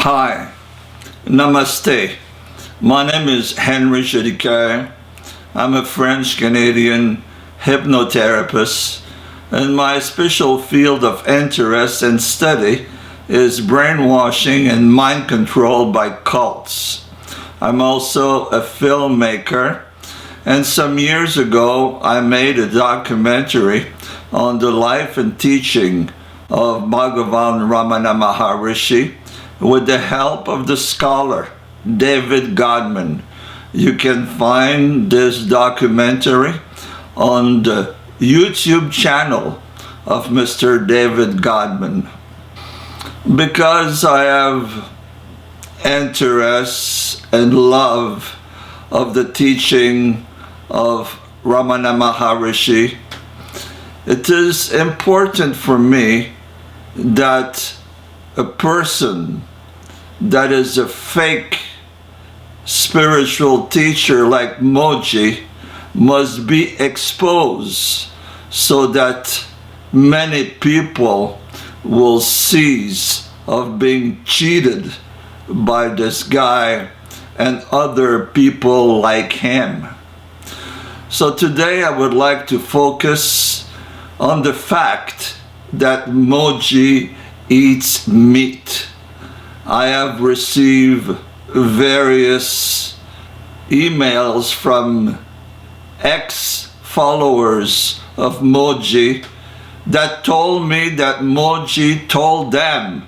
Hi, Namaste. My name is Henry JUDGEMENT. I'm a French-Canadian hypnotherapist, and my special field of interest and study is brainwashing and mind control by cults. I'm also a filmmaker, and some years ago I made a documentary on the life and teaching of Bhagavan Ramana Maharshi with the help of the scholar David Godman. You can find this documentary on the YouTube channel of Mr. David Godman. Because I have interest and love of the teaching of Ramana Maharshi, it is important for me that a person that is a fake spiritual teacher like Mooji must be exposed so that many people will cease of being cheated by this guy and other people like him. So today I would like to focus on the fact that Mooji eats meat. I have received various emails from ex-followers of Mooji that told me that Mooji told them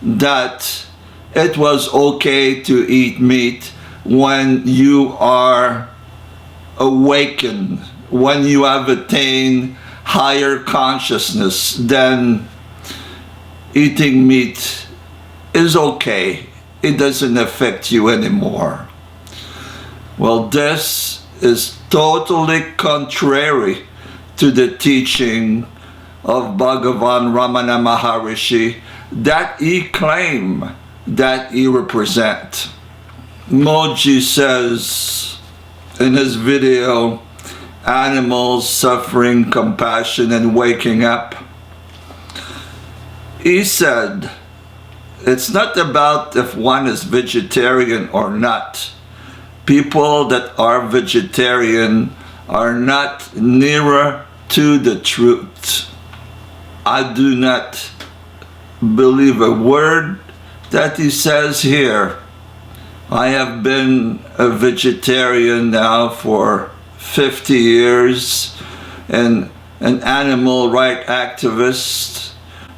that it was okay to eat meat when you are awakened, when you have attained higher consciousness. Then eating meat is okay. It doesn't affect you anymore. Well, this is totally contrary to the teaching of Bhagavan Ramana Maharshi that he claimed that he represent. Mooji says in his video, Animals Suffering, Compassion and Waking Up, he said, it's not about if one is vegetarian or not. People that are vegetarian are not nearer to the truth. I do not believe a word that he says here. I have been a vegetarian now for 50 years and an animal rights activist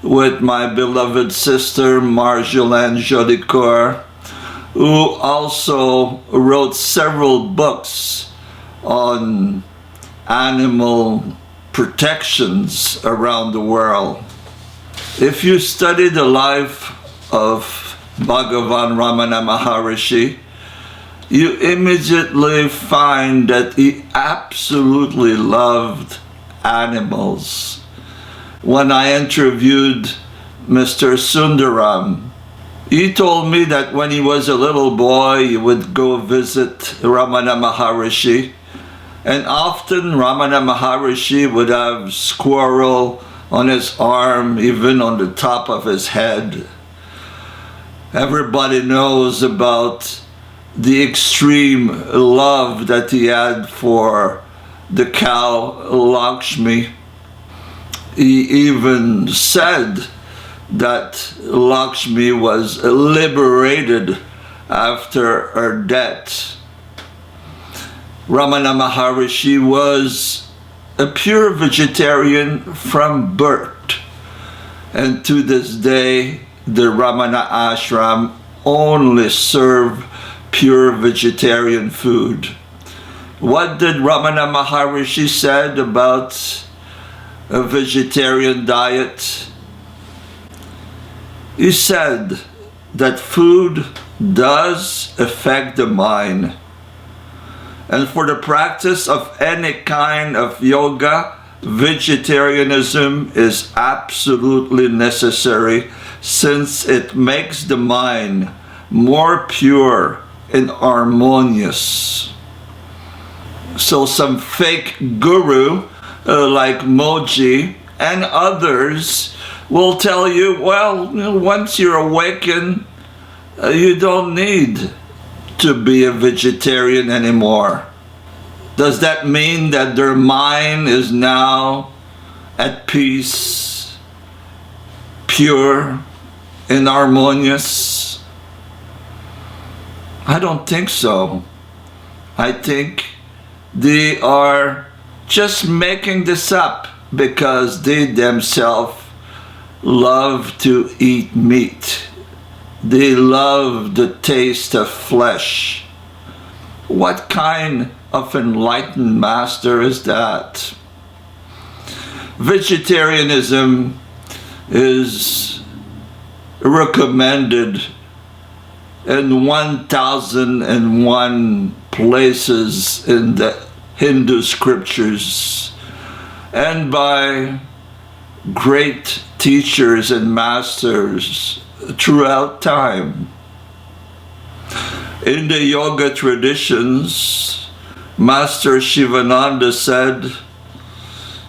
with my beloved sister Marjolaine Jolicoeur, who also wrote several books on animal protections around the world. If you study the life of Bhagavan Ramana Maharshi, you immediately find that he absolutely loved animals. When I interviewed Mr. Sundaram, he told me that when he was a little boy, he would go visit Ramana Maharshi, and often Ramana Maharshi would have squirrel on his arm, even on the top of his head. Everybody knows about the extreme love that he had for the cow Lakshmi. He even said that Lakshmi was liberated after her death. Ramana Maharshi was a pure vegetarian from birth, and to this day the Ramana Ashram only serve pure vegetarian food. What did Ramana Maharshi said about a vegetarian diet? He said that food does affect the mind, and for the practice of any kind of yoga, vegetarianism is absolutely necessary, since it makes the mind more pure and harmonious. So some fake guru like Mooji and others will tell you, well, once you're awakened, You don't need to be a vegetarian anymore. Does that mean that their mind is now at peace, pure, and harmonious? I don't think so. I think they are just making this up because they themselves love to eat meat. They love the taste of flesh. What kind of enlightened master is that? Vegetarianism is recommended in 1001 places in the Hindu scriptures and by great teachers and masters throughout time. In the yoga traditions, Master Shivananda said,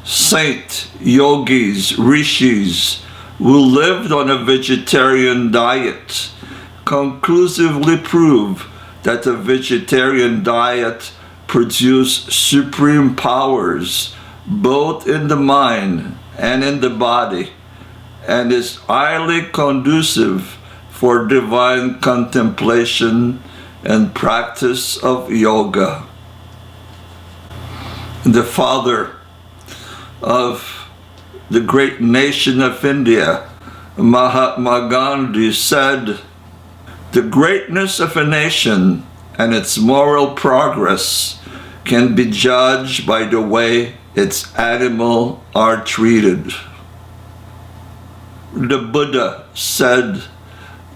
saint, yogis, rishis who lived on a vegetarian diet conclusively prove that a vegetarian diet produces supreme powers both in the mind and in the body, and is highly conducive for divine contemplation and practice of yoga. The father of the great nation of India, Mahatma Gandhi, said, "The greatness of a nation and its moral progress can be judged by the way its animals are treated." The Buddha said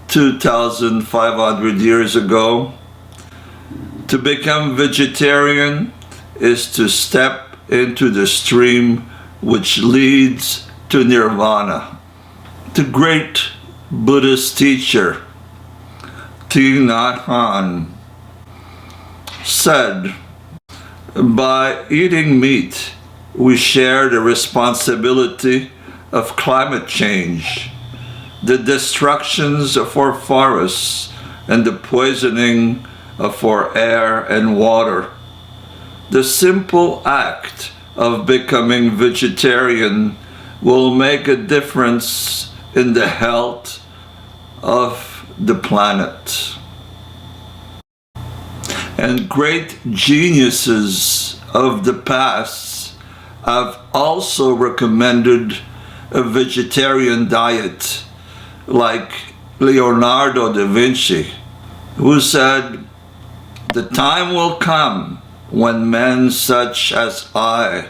2,500 years ago, to become vegetarian is to step into the stream which leads to nirvana. The great Buddhist teacher, Thich Nhat Hanh, said, by eating meat, we share the responsibility of climate change, the destructions of our forests, and the poisoning of our air and water. The simple act of becoming vegetarian will make a difference in the health of the planet. And great geniuses of the past have also recommended a vegetarian diet, like Leonardo da Vinci, who said, "The time will come when men such as I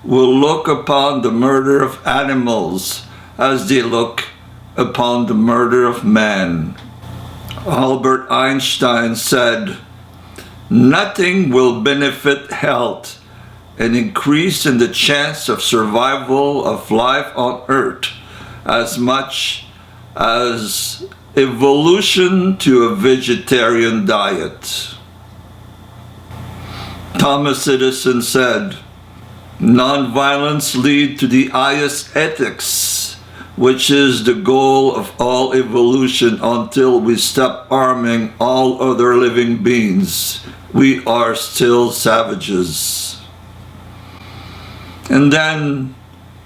will look upon the murder of animals as they look upon the murder of man." Albert Einstein said, "Nothing will benefit health and increase in the chance of survival of life on Earth as much as evolution to a vegetarian diet." Thomas Edison said, "Nonviolence leads to the highest ethics, which is the goal of all evolution until we stop harming all other living beings. We are still savages." And then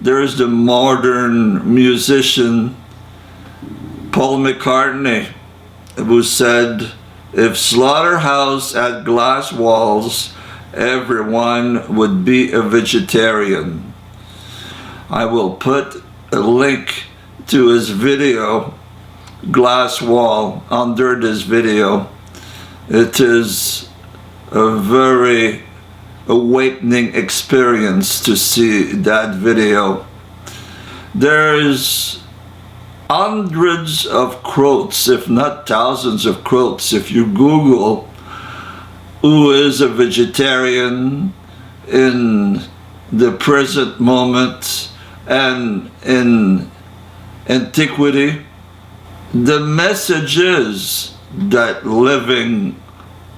there's the modern musician Paul McCartney, who said, "If Slaughterhouse had glass walls, everyone would be a vegetarian." I will put a link to his video, Glass Wall, under this video. It is a very awakening experience to see that video. There's hundreds of quotes, if not thousands of quotes. If you Google who is a vegetarian in the present moment and in antiquity, the message is that living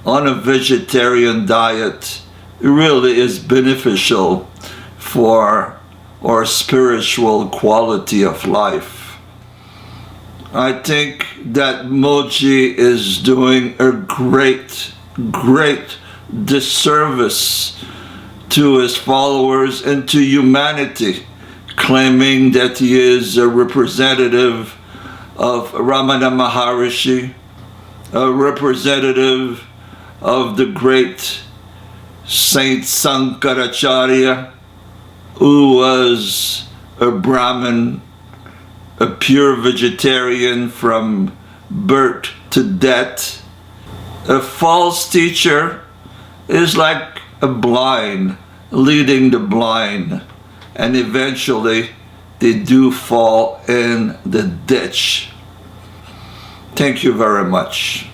on a vegetarian diet really is beneficial for our spiritual quality of life. I think that Mooji is doing a great disservice to his followers and to humanity, claiming that he is a representative of Ramana Maharshi, a representative of the great Saint Shankaracharya, who was a Brahmin, a pure vegetarian from birth to death. A false teacher is like a blind leading the blind, and eventually they do fall in the ditch. Thank you very much.